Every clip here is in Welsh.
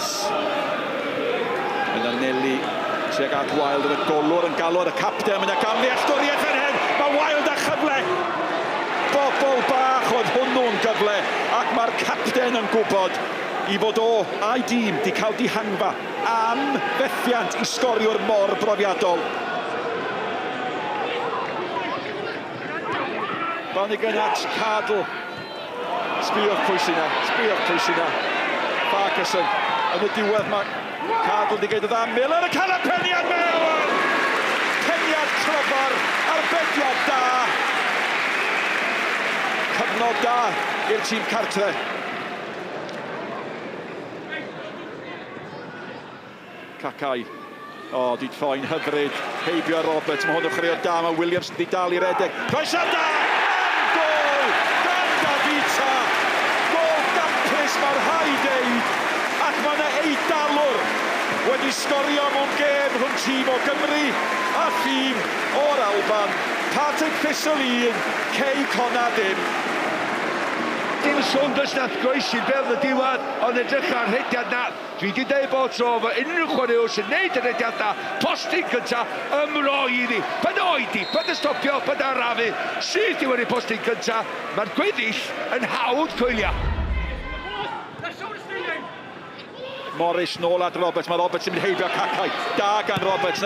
Roberts. Yn anelu tuag at Wild yn y golwr yn galw'r y capten. Mae'n gam ddealltwriaeth yn hyn. Mae Wild â chyfle. Bobl bach oedd hwnnw'n gyfle. Ac mae'r capten yn gwybod I fod o a'i dîm di cael dihangfa am fethiant I sgoriwr mor brofiadol. Bannigan at Cadl. Sbïwch pwy sy'n na. Farquharson. Yn y diwedd mae Cadl di geid o dda. Miller yn cael y peniad mewn! Peniad clyfar, arbediad da. Cyfnod da i'r tîm cartre. Cacau. Di ffoen hyfryd. Heibio Roberts. Mae hwn yn chwaraeo'r da. Mae Williams di dal I redeg. Croesiad da! Am gol! Gan Davita! Gol dampus mae'r rhai deud. Ac mae yna eidalwr wedi sgorio mewn gêm rhwng tîm o Gymru a thîm o'r Alban. Partick Thistle 1, Cei Connah 0. Dim sôn does na groesi fel y diwedd, ond edrych ar hediad na. Dwi wedi dweud bod tro fo unrhyw chwaraewr sy'n neud yr hediad na, postyn cyntaf, ymroi iddi. Pan oedi, pan y stopio, pan arafu, sydd I wedi postyn cyntaf, mae'r gweddill yn hawdd coelio. Morris nôl at Roberts, mae Roberts yn mynd heibio Cacau. Da gan Roberts,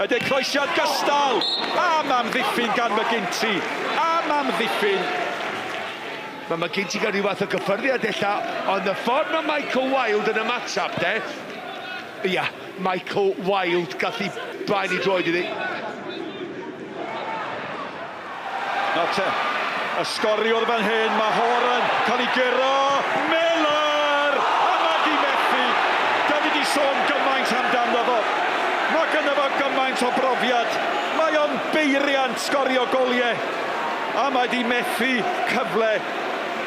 ydy croesiad gystal. Am amddiffyn gan McGinty. Am amddiffyn. Mae McGinty gael rhyw fath o gyffyrddiad ella, ond y ffordd mae Michael Wild yn ymatab, Michael Wild gath I blaen I droed iddi. Ysgoriwr fan hyn, mae Horan cael ei gyrro. Miller! A mae di methu. Da ni di sôn gymaint amdano fo. Mae gynno fo gymaint o brofiad. Mae o'n beiriant sgorio goliau. A mae di methu cyfle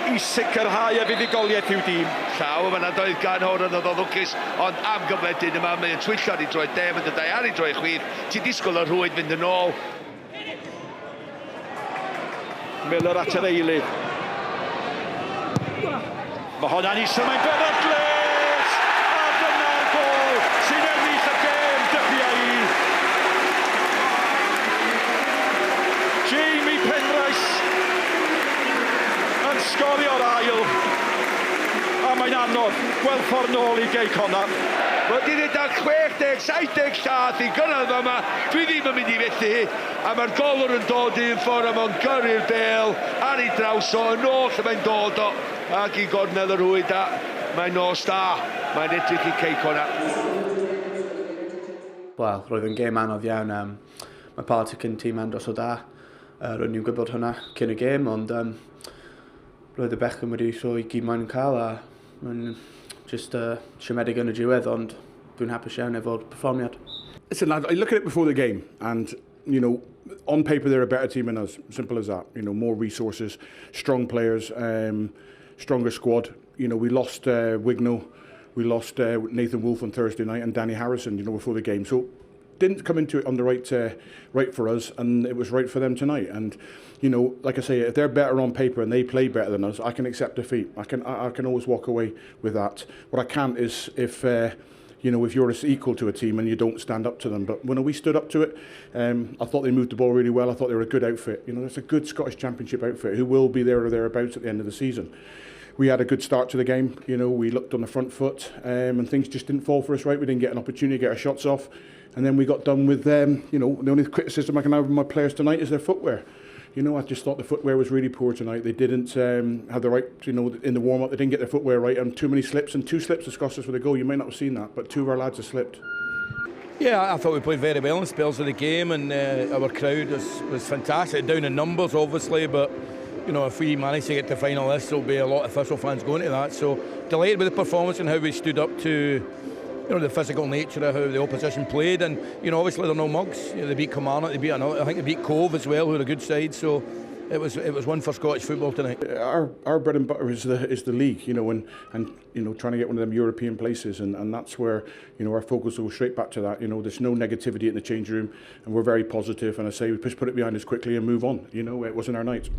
I sicrhau y fuddugoliaeth i'w dîm. Llaw yma na doedd gan Horan oedd o ddwcus, ond am gyfledyn yma mae'n twyllad I droed dem yn dydau ar I droed chwith. Ti disgwyl y rhwyd fynd yn ôl. Miller at yr eilydd. Mae hwnna'n isio mae'n benodlus! A dyna'r gol sy'n ennill y gêm dybiau I. Jamie Penrice yn sgorio'r ail. A mae'n anodd gweld ffordd nôl I Cei Connah. Wedi dweud ar 60, 70 llath I gyrraedd yma, dwi ddim yn mynd I fethu. A mae'r golwr yn dod un ffordd am o'n gyrru'r bel ar ei draws o, yn ôl lle mae'n dod o. Ac I gornel y rwyd a mae'n nos da. Mae'n edrych I Cei Connah. Wel, roedd yn gêm anodd iawn. Mae Partick yn tîm andros o da. Roedd ni'n gwybod hwnna cyn y gêm, ond roedd y bechgyn wedi rhoi gyd mae'n cael a mae'n just siomedig yn y diwedd, ond dwi'n hapus iawn efo'r perfformiad. Listen, lad, I look at it before the game, and, on paper they're a better team than us, simple as that. More resources, strong players, stronger squad. We lost Wignall, we lost Nathan Wolfe on Thursday night, and Danny Harrison, before the game. So didn't come into it on the right for us, and it was right for them tonight. And like I say, if they're better on paper and they play better than us, I can accept defeat. I can always walk away with that. What I can't is if you're equal to a team and you don't stand up to them. But when we stood up to it, I thought they moved the ball really well. I thought they were a good outfit. It's a good Scottish Championship outfit who will be there or thereabouts at the end of the season. We had a good start to the game. We looked on the front foot, and things just didn't fall for us right. We didn't get an opportunity to get our shots off, and then we got done with the only criticism I can have of my players tonight is their footwear. I just thought the footwear was really poor tonight. They didn't have the right, in the warm-up, they didn't get their footwear right, and too many slips, and 2 slips has cost us with a goal. You may not have seen that, but 2 of our lads have slipped. Yeah, I thought we played very well in spells of the game, and our crowd was fantastic. Down in numbers, obviously, but if we manage to get to the final list, there'll be a lot of Thistle fans going to that. So delighted with the performance and how we stood up to the physical nature of how the opposition played, and obviously they're no mugs. They beat Kilmarnock, they beat another. I think they beat Cove as well, who are a good side. So it was one for Scottish football tonight. Our bread and butter is the league, and trying to get one of them European places, and that's where our focus will go straight back to that. There's no negativity in the change room, and we're very positive. And I say we just put it behind us quickly and move on. It wasn't our night.